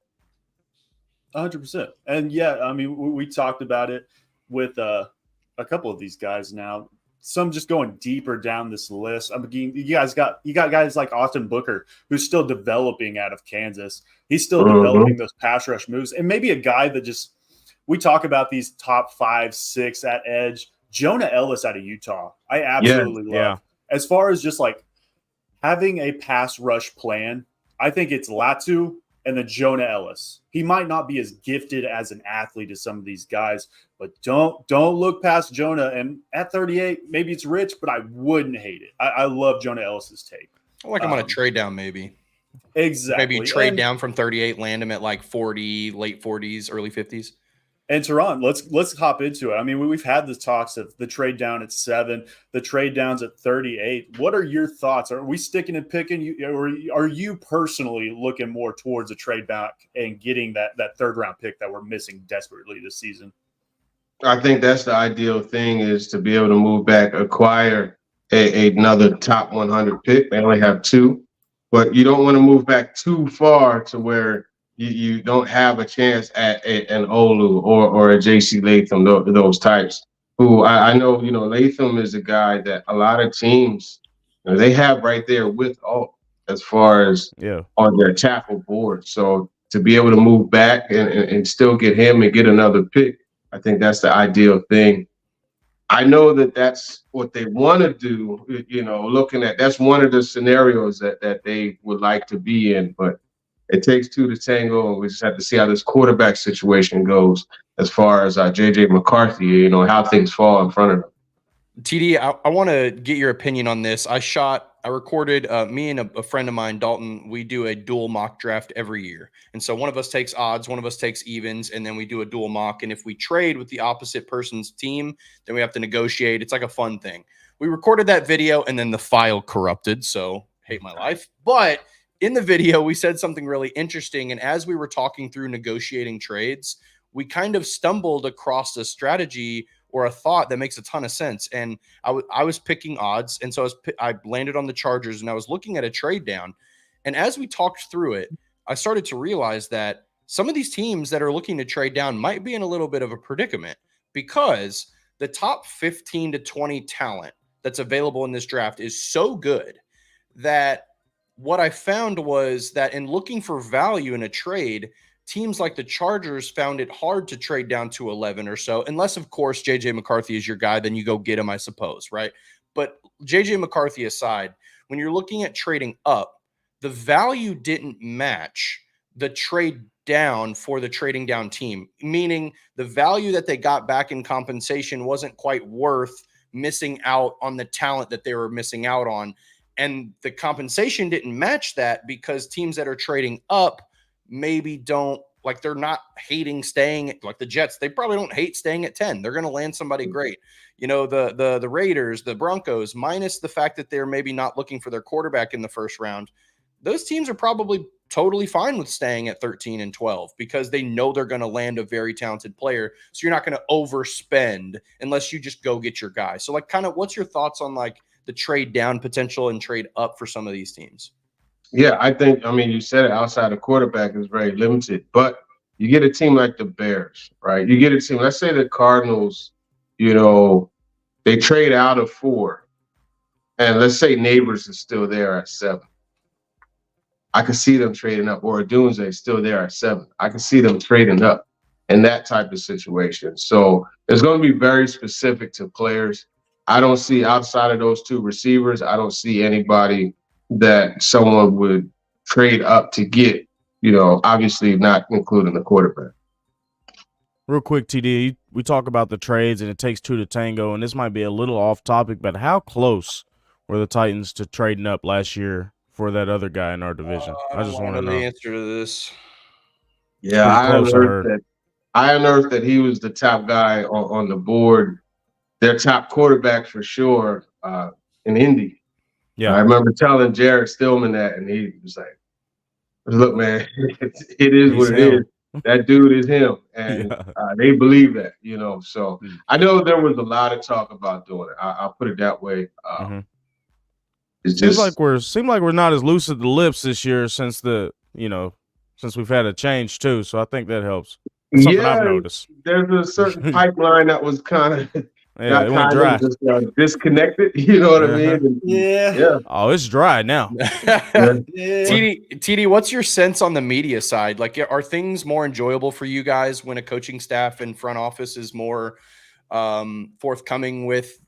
100%. And, yeah, I mean, we talked about it with a couple of these guys now. Some just going deeper down this list. I mean, you got guys like Austin Booker, who's still developing out of Kansas. He's still developing those pass rush moves. And maybe a guy that we talk about these top 5, 6 at edge. Jonah Ellis out of Utah. I absolutely love. Yeah. As far as just like having a pass rush plan, I think it's Latu and then Jonah Ellis. He might not be as gifted as an athlete as some of these guys, but don't look past Jonah. And at 38, maybe it's rich, but I wouldn't hate it. I love Jonah Ellis's tape. I like him on a trade down, maybe. Exactly. Maybe trade down from 38, land him at like 40, late 40s, early 50s. And Turron, let's hop into it. I mean, we've had the talks of the trade down at 7, the trade downs at 38. What are your thoughts? Are we sticking and picking, or are you personally looking more towards a trade back and getting that 3rd-round pick that we're missing desperately this season? I think that's the ideal thing, is to be able to move back, acquire another top 100 pick. They only have 2, but you don't want to move back too far to where you don't have a chance at an Olu or a J.C. Latham, those types. Who I know, Latham is a guy that a lot of teams, they have right there with all as far as on their tackle board. So to be able to move back and still get him and get another pick, I think that's the ideal thing. I know that's what they want to do, looking at, that's one of the scenarios that they would like to be in, but it takes 2 to tango, and we just have to see how this quarterback situation goes as far as J.J. McCarthy, how things fall in front of him. TD, I want to get your opinion on this. I recorded, me and a friend of mine, Dalton, we do a dual mock draft every year. And so one of us takes odds, one of us takes evens, and then we do a dual mock. And if we trade with the opposite person's team, then we have to negotiate. It's like a fun thing. We recorded that video, and then the file corrupted, so hate my life. But in the video, we said something really interesting. And as we were talking through negotiating trades, we kind of stumbled across a strategy or a thought that makes a ton of sense. And I was picking odds. And so I landed on the Chargers, and I was looking at a trade down. And as we talked through it, I started to realize that some of these teams that are looking to trade down might be in a little bit of a predicament, because the top 15 to 20 talent that's available in this draft is so good that what I found was that in looking for value in a trade, teams like the Chargers found it hard to trade down to 11 or so, unless, of course, J.J. McCarthy is your guy, then you go get him, I suppose, right? But J.J. McCarthy aside, when you're looking at trading up, the value didn't match the trade down for the trading down team, meaning the value that they got back in compensation wasn't quite worth missing out on the talent that they were missing out on. And the compensation didn't match that because teams that are trading up maybe don't, like, they're not hating staying, like the Jets, they probably don't hate staying at 10. They're going to land somebody great. You know, the Raiders, the Broncos, minus the fact that they're maybe not looking for their quarterback in the first round, those teams are probably totally fine with staying at 13 and 12 because they know they're going to land a very talented player. So you're not going to overspend unless you just go get your guy. So, like, kind of what's your thoughts on, like, the trade down potential and trade up for some of these teams? Yeah, I mean, you said it, outside of quarterback is very limited, but you get a team like the Bears, right? You get a team, let's say the Cardinals, you know, they trade out of 4, and let's say Neighbors is still there at 7. I could see them trading up, or Doomsday is still there at 7. I can see them trading up in that type of situation. So it's going to be very specific to players. I don't see, outside of those 2 receivers, I don't see anybody that someone would trade up to get, you know, obviously not including the quarterback. Real quick, TD, we talk about the trades and it takes 2 to tango, and this might be a little off topic, but how close were the Titans to trading up last year for that other guy in our division? I just want to know the answer to this. Yeah, I unearthed that he was the top guy on the board, their top quarterback for sure, in Indy. Yeah, I remember telling Jared Stillman that, and he was like, "Look, man, it is what it is. That dude is him," and they believe that, you know. So I know there was a lot of talk about doing it. I'll put it that way. It seems like we're not as loose at the lips this year since since we've had a change too. So I think that helps. That's something I've noticed. There's a certain pipeline that was kind of. Yeah, it went dry. Just disconnected, you know what I mean? And, yeah. Oh, it's dry now. TD, what's your sense on the media side? Like, are things more enjoyable for you guys when a coaching staff and front office is more forthcoming with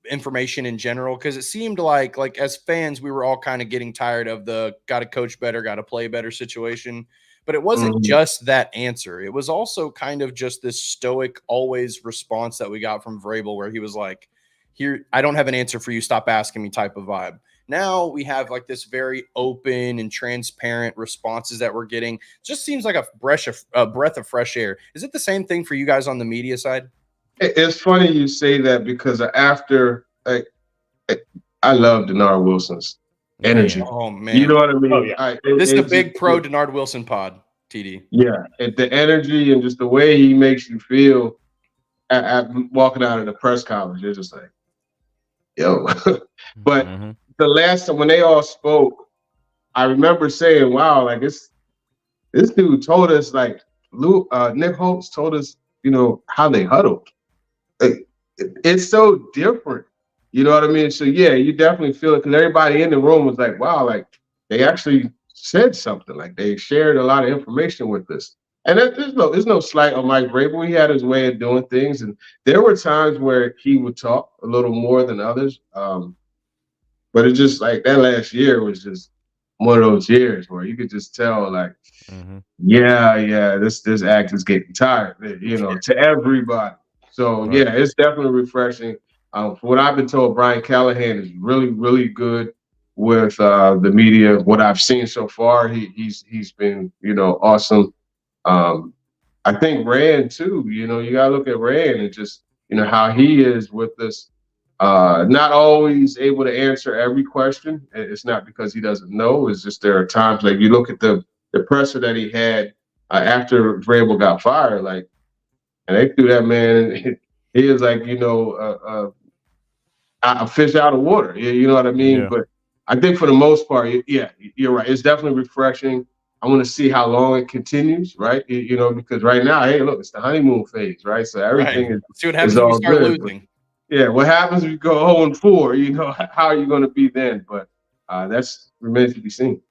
information in general? Because it seemed like as fans, we were all kind of getting tired of the got to coach better, got to play better situation. But it wasn't just that answer. It was also kind of just this stoic, always response that we got from Vrabel, where he was like, "Here, I don't have an answer for you. Stop asking me," type of vibe. Now we have like this very open and transparent responses that we're getting. It just seems like a breath of fresh air. Is it the same thing for you guys on the media side? It's funny you say that because after I love Denard Wilson's energy. Oh man, you know what I mean? Oh, yeah. This is a big pro Denard Wilson pod, TD. Yeah, the energy and just the way he makes you feel at walking out of the press conference, you're just like, yo. But the last time when they all spoke, I remember saying, "Wow, like this dude told us, like Nick Holtz told us, you know, how they huddled. It's so different." You know what I mean? So, yeah, you definitely feel it because everybody in the room was like, wow, like they actually said something. Like they shared a lot of information with us. And there's no slight on Mike Vrabel. He had his way of doing things. And there were times where he would talk a little more than others. But it's just like that last year was just one of those years where you could just tell, like, this act is getting tired, you know, to everybody. So, yeah, it's definitely refreshing. For what I've been told, Brian Callahan is really, really good with the media. What I've seen so far, he's been, you know, awesome. I think Rand too. You know, you gotta look at Rand and just, you know, how he is with this. Not always able to answer every question. It's not because he doesn't know. It's just there are times, like you look at the presser that he had after Vrabel got fired, like, and they threw that man. He is like, you know, a fish out of water. You know what I mean? Yeah. But I think for the most part, yeah, you're right. It's definitely refreshing. I want to see how long it continues, right? You know, because right now, hey, look, it's the honeymoon phase, right? So everything is see what happens when you start losing. But, yeah, what happens if you go 0-4? You know, how are you going to be then? But that's remains to be seen.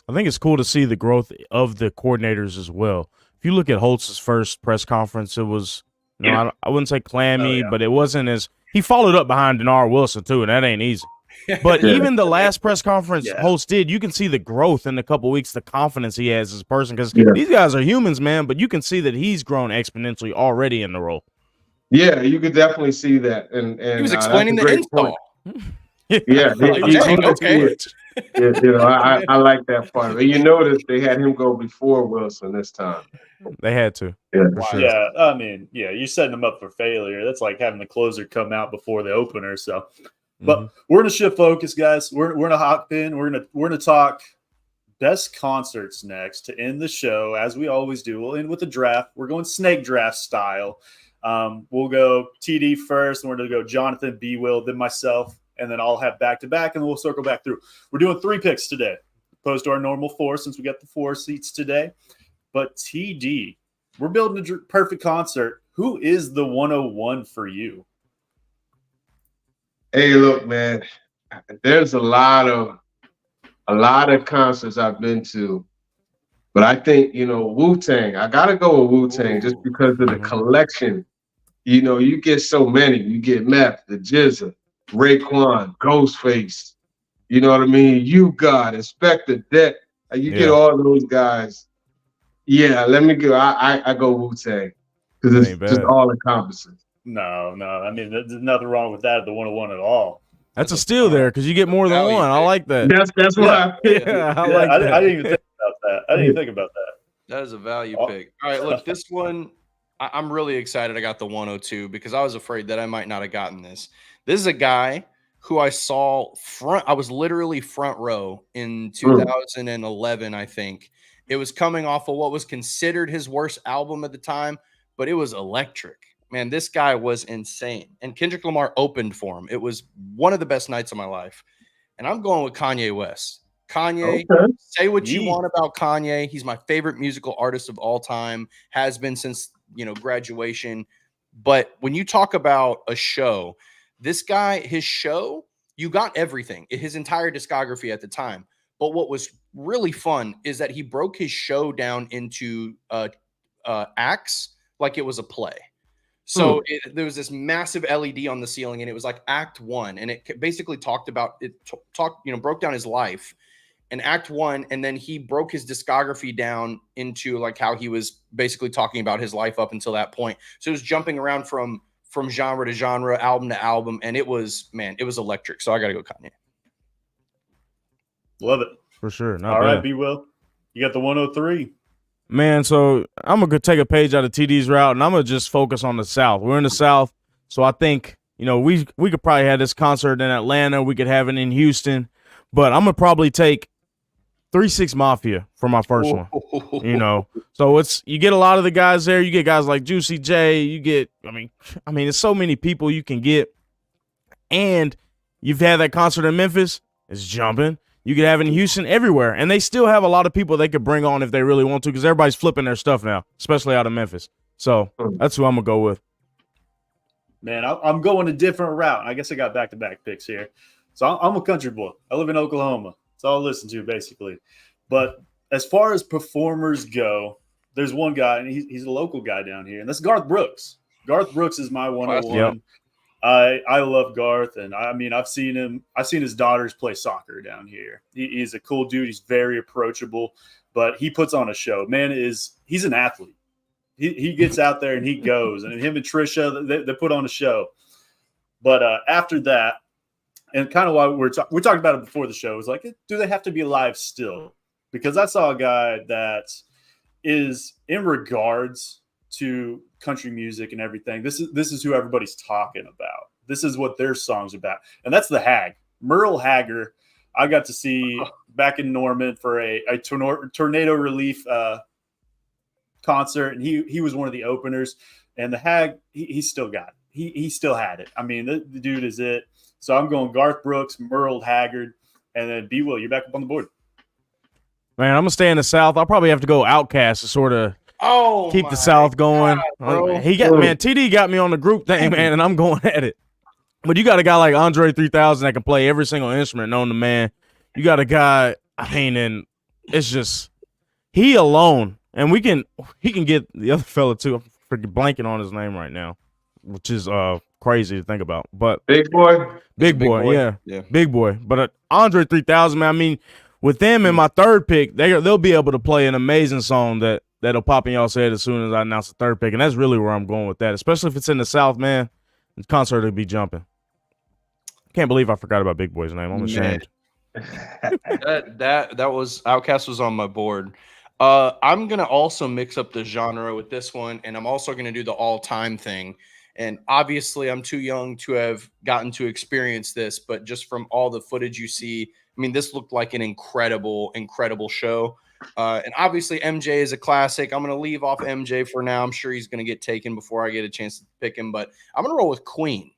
I think it's cool to see the growth of the coordinators as well. if you look at Holtz's first press conference, it was, I wouldn't say clammy, but it wasn't as he followed up behind Denard Wilson too, and that ain't easy. But even the last press conference Holtz did, you can see the growth in a couple weeks, the confidence he has as a person, because these guys are humans, man. But you can see that he's grown exponentially already in the role. Yeah, you could definitely see that, and he was explaining the install. Okay. I like that part. And you notice they had him go before Wilson this time. They had to. Yeah, for sure. Yeah, I mean, you're setting them up for failure. That's like having the closer come out before the opener. So, but we're gonna shift focus, guys. We're gonna hop in. We're gonna talk best concerts next to end the show, as we always do. We'll end with the draft. We're going snake draft style. We'll go TD first, and we're gonna go Jonathan, B. Will, then myself. And then I'll have back-to-back, and then we'll circle back through. We're doing 3 picks today, opposed to our normal 4 since we got the 4 seats today. But TD, we're building a perfect concert. Who is the 101 for you? Hey, look, man, there's a lot of concerts I've been to, but I think, Wu-Tang. I got to go with Wu-Tang just because of the collection. You get so many. You get Meth, the Jizza, Raekwon, Ghostface, you know what I mean? You got Inspector Deck. You get all those guys. Yeah, let me go. I go Wu-Tang because it's just all encompassing. No. I mean, there's nothing wrong with that at the 101 at all. That's a steal there because you get more than one. I like that. That's what I think. I didn't even think about that. That is a value pick. All right, look, this one, I'm really excited I got the 102 because I was afraid that I might not have gotten this. This is a guy who I saw I was literally front row in 2011, I think. It was coming off of what was considered his worst album at the time, but it was electric. Man, this guy was insane. And Kendrick Lamar opened for him. It was one of the best nights of my life. And I'm going with Kanye West. Kanye, say what you want about Kanye. He's my favorite musical artist of all time, has been since, graduation. But when you talk about a show, this guy, his show, you got everything, his entire discography at the time. But what was really fun is that he broke his show down into acts like it was a play. So there was this massive LED on the ceiling, and it was like Act 1, and it basically talked about broke down his life in Act 1, and then he broke his discography down into like how he was basically talking about his life up until that point. So it was jumping around from genre to genre, album to album, and it was electric. So I got to go Kanye. Love it. For sure. All right, B. Will. You got the 103. Man, so I'm going to take a page out of TD's route, and I'm going to just focus on the South. We're in the South, so I think, we could probably have this concert in Atlanta. We could have it in Houston. But I'm going to probably take 3 6 Mafia for my first one. So you get a lot of the guys there. You get guys like Juicy J. You get, I mean, there's so many people you can get. And you've had that concert in Memphis. It's jumping. You could have it in Houston, everywhere. And they still have a lot of people they could bring on if they really want to because everybody's flipping their stuff now, especially out of Memphis. So that's who I'm going to go with. Man, I'm going a different route. I guess I got back-to-back picks here. So I'm a country boy. I live in Oklahoma. That's all I listen to, basically. But as far as performers go, there's one guy, and he's a local guy down here, and that's Garth Brooks. Garth Brooks is my 101. Yep. I love Garth, and I've seen his daughters play soccer down here. He's a cool dude. He's very approachable, but he puts on a show. Man, he's an athlete. He gets out there and he goes, and him and Trisha, they put on a show. But after that, and kind of why we talked about it before the show, is like, do they have to be live still? Because I saw a guy that is in regards to country music and everything. This is who everybody's talking about. This is what their song's about. And that's the Hag. Merle Haggard, I got to see back in Norman for a tornado relief concert, and he was one of the openers. And the Hag, he still got it. He still had it. I mean, the dude is it. So I'm going Garth Brooks, Merle Haggard, and then B. Will. You're back up on the board. Man, I'm going to stay in the South. I'll probably have to go Outkast to sort of keep the South going. God, TD got me on the group thing, man, and I'm going at it. But you got a guy like Andre 3000 that can play every single instrument known to man. You got a guy, and it's just he alone And he can get the other fella too. I'm freaking blanking on his name right now, which is crazy to think about. But Big boy. Big boy, yeah, Big boy. But Andre 3000, man. I mean, with them in my third pick, they'll be able to play an amazing song that'll pop in y'all's head as soon as I announce the third pick, and that's really where I'm going with that. Especially if it's in the South, man. The concert will be jumping. Can't believe I forgot about Big Boy's name. I'm ashamed. that was Outkast was on my board. I'm gonna also mix up the genre with this one, and I'm also gonna do the all-time thing. And obviously, I'm too young to have gotten to experience this, but just from all the footage you see, I mean, this looked like an incredible, incredible show. And obviously, MJ is a classic. I'm gonna leave off MJ for now. I'm sure he's gonna get taken before I get a chance to pick him, but I'm gonna roll with Queen.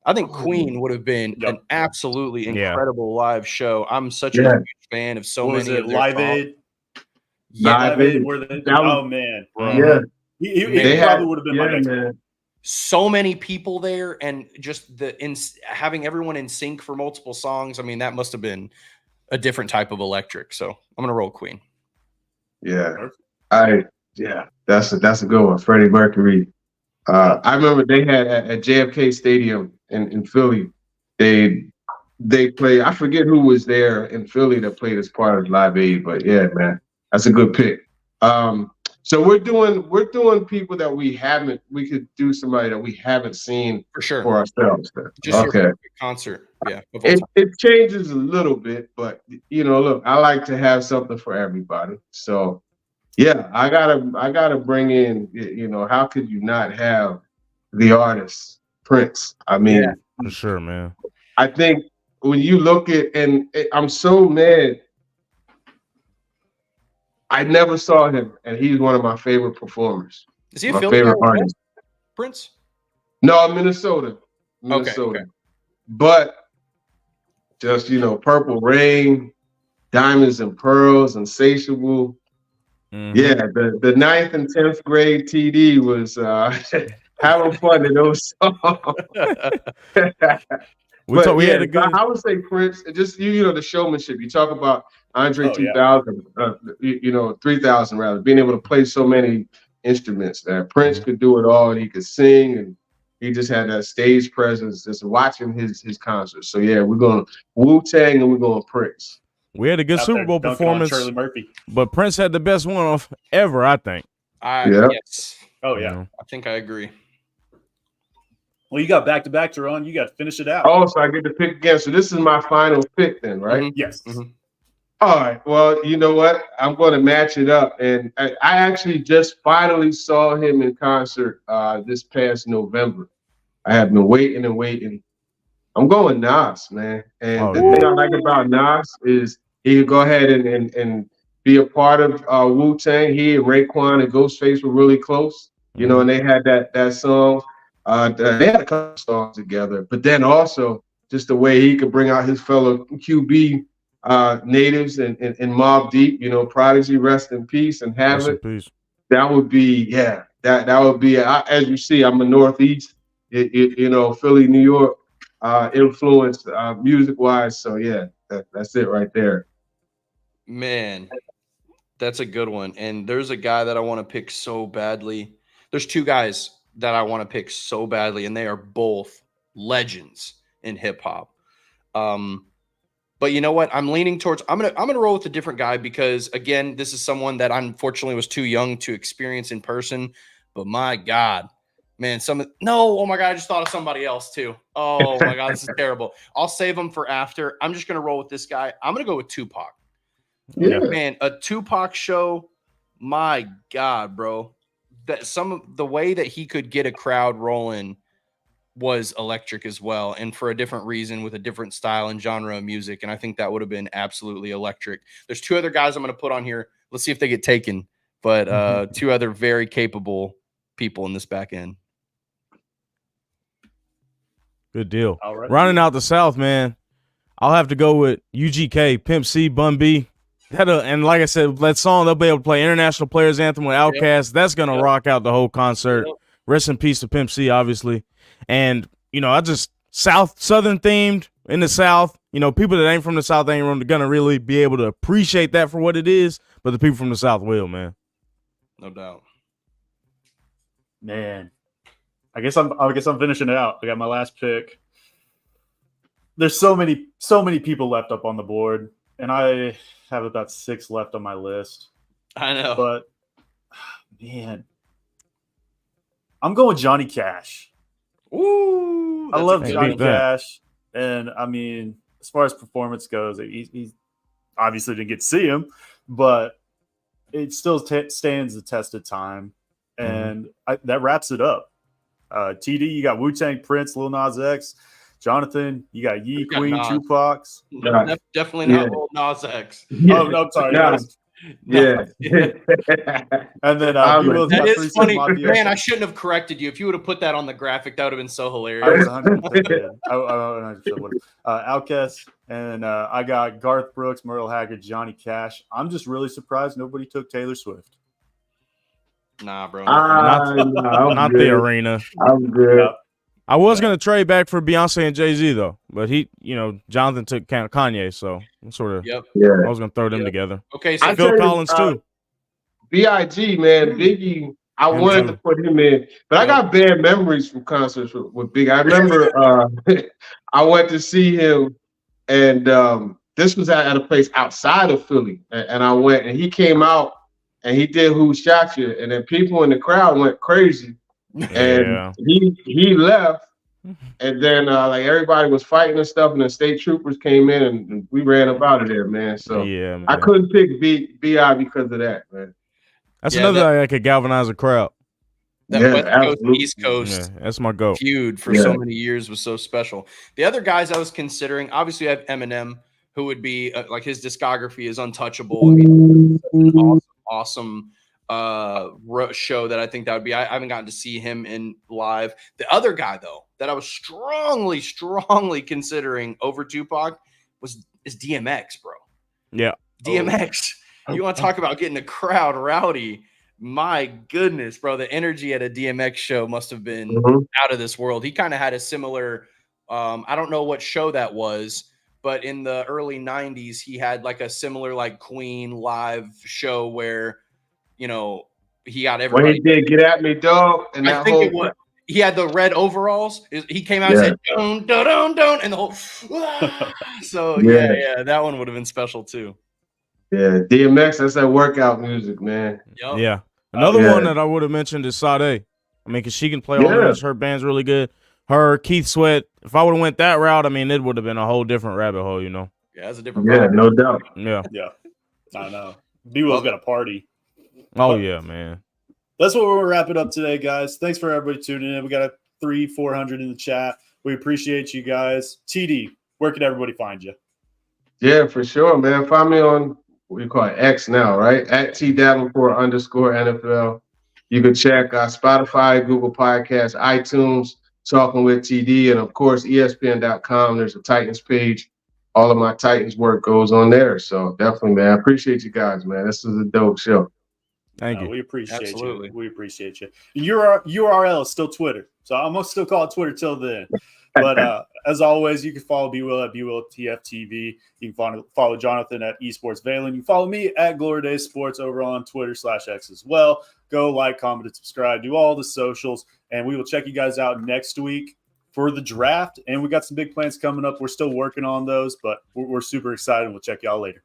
I think Queen would have been an absolutely incredible live show. I'm such a huge fan of so many of their Live songs. Aid. Yeah, Live Aid. Oh man, yeah, he probably would have been my next one. So many people there, and just having everyone in sync for multiple songs. I mean, that must have been a different type of electric. So I'm gonna roll Queen. Yeah, that's a good one. Freddie Mercury. I remember they had at JFK Stadium in Philly. They played. I forget who was there in Philly that played as part of Live Aid, but yeah, man, that's a good pick. So we're doing people that we could do somebody that we haven't seen for sure for ourselves. Just okay. Your concert, yeah. It changes a little bit, but look, I like to have something for everybody. So yeah, I gotta bring in. How could you not have the artist Prince? I mean, for sure, man. I think when you look at, and I'm so mad. I never saw him, and he's one of my favorite performers. Is he a my Philly favorite guy, artist? Prince? No, Minnesota. Okay. But just Purple Rain, Diamonds and Pearls, Insatiable. Mm-hmm. Yeah, the 9th and 10th grade TD was having fun in those songs. I would say Prince. Just the showmanship. You talk about Andre 2000, 3000 rather, being able to play so many instruments. Prince could do it all, and he could sing, and he just had that stage presence. Just watching his concerts. So yeah, we're going Wu-Tang and we're going Prince. We had a good Super Bowl performance, Charlie Murphy, but Prince had the best one ever, I think. Yes. Oh yeah, I think I agree. Well, you got back-to-back, Turron. You got to finish it out. Oh, so I get to pick again. So this is my final pick then, right? Mm-hmm. Yes. Mm-hmm. All right. Well, you know what? I'm going to match it up. And I actually just finally saw him in concert this past November. I have been waiting and waiting. I'm going Nas, man. And the thing I like about Nas is he could go ahead and be a part of Wu-Tang. He and Raekwon and Ghostface were really close, and they had that song. They had a couple songs together, but then also just the way he could bring out his fellow QB natives and Mobb Deep, Prodigy, rest in peace, and have it. That would be, that would be. As you see, I'm a Northeast, Philly, New York influence music wise. So yeah, that's it right there. Man, that's a good one. And there's a guy that I want to pick so badly. There's two guys that I want to pick so badly, and they are both legends in hip hop. But you know what? I'm leaning towards. I'm gonna roll with a different guy because again, this is someone that unfortunately was too young to experience in person. But my God, man, oh my God, I just thought of somebody else too. Oh my God, this is terrible. I'll save them for after. I'm just gonna roll with this guy. I'm gonna go with Tupac. Yeah, man, a Tupac show. My God, bro. That some of the way that he could get a crowd rolling was electric as well, and for a different reason with a different style and genre of music. And I think that would have been absolutely electric. There's two other guys I'm going to put on here. Let's see if they get taken. But two other very capable people in this back end. Good deal. All right. Rounding out the South, man, I'll have to go with UGK, Pimp C, Bun B. And like I said, that song, they'll be able to play International Players Anthem with Outkast. Yep. That's going to rock out the whole concert. Yep. Rest in peace to Pimp C, obviously. And, I just Southern themed in the South. People that ain't from the South ain't going to really be able to appreciate that for what it is, but the people from the South will, man. No doubt. Man, I guess I'm finishing it out. I got my last pick. There's so many people left up on the board, and I have about 6 left on my list. I know. But man, I'm going Johnny Cash. Ooh, I love Hey, Johnny beat that. Cash, and I mean, as far as performance goes, he obviously didn't get to see him, but it still stands the test of time, and that wraps it up. TD, you got Wu-Tang, Prince, Lil Nas X. Jonathan, you got Ye, got Queen, Nas. Tupac. Definitely not Lil Nas X. Oh, no, I'm sorry. Yeah. Yeah. And then I'm B Will's That got is 3 funny. Mafia. Man, I shouldn't have corrected you. If you would have put that on the graphic, that would have been so hilarious. I would 100% did. I 100% would have. Outkast, and I got Garth Brooks, Myrtle Haggard, Johnny Cash. I'm just really surprised nobody took Taylor Swift. Nah, bro. Not the arena. I'm good. Yep. I was gonna trade back for Beyonce and Jay-Z though, but Jonathan took Kanye, so I'm sort of Yep. Yeah. I was gonna throw them together. Okay, so I Phil tell you, Collins too. B.I.G. man, Biggie. I Him wanted too. to put him in, but I got bad memories from concerts with Biggie. I remember I went to see him, and this was at a place outside of Philly, and I went, and he came out, and he did "Who Shot You," and then people in the crowd went crazy, and Yeah. he left. And then like everybody was fighting and stuff, and the state troopers came in, and we ran up out of there, man. So Yeah, man. I couldn't pick B.I. because of that, man. That's Yeah, another guy that could galvanize a crowd. That Yeah, West Coast, absolutely. East Coast Yeah, that's my goat. feud for so many years was so special. The other guys I was considering, obviously, I have Eminem, who would be like his discography is untouchable. I mean, an awesome show that I think that would be. I haven't gotten to see him in live. The other guy though that I was strongly considering over Tupac is DMX, bro. Yeah. DMX. You want to talk about getting a crowd rowdy? My goodness, bro. The energy at a DMX show must have been out of this world. He kind of had a similar, I don't know what show that was, but in the early 90s, he had like a similar like Queen live show where, he got everybody. When he did "Get At Me, Dog," and I that think whole it was. He had the red overalls. He came out and said, "Don't, don't, don't," and the whole. So yeah, that one would have been special too. Yeah, DMX, that's that workout music, man. Yep. Yeah. Another one that I would have mentioned is Sade. I mean, because she can play all those. Her band's really good. Her, Keith Sweat. If I would have went that route, I mean, it would have been a whole different rabbit hole, Yeah, that's a different. Yeah, no doubt. Yeah. Yeah. I know. B-Will's got a party. Oh, yeah, man. That's what we're wrapping up today, guys. Thanks for everybody tuning in. We got a 300-400 in the chat. We appreciate you guys. TD, where can everybody find you? Yeah, for sure, man. Find me on what you call it, X now, right? At @T_Davenport_NFL. You can check Spotify, Google Podcasts, iTunes, Talking with TD, and of course ESPN.com. There's a Titans page. All of my Titans work goes on there. So definitely, man. I appreciate you guys, man. This is a dope show. Thank you. We appreciate Absolutely. you. We appreciate you. Your URL is still Twitter, so I'm gonna still call it Twitter till then. But as always, you can follow B-Will at BWillTFTV. You can follow Jonathan at Esports Valen. You can follow me at Glory Days Sports over on Twitter/X as well. Go like, comment, and subscribe. Do all the socials, and we will check you guys out next week for the draft. And we got some big plans coming up. We're still working on those, but we're super excited. We'll check y'all later.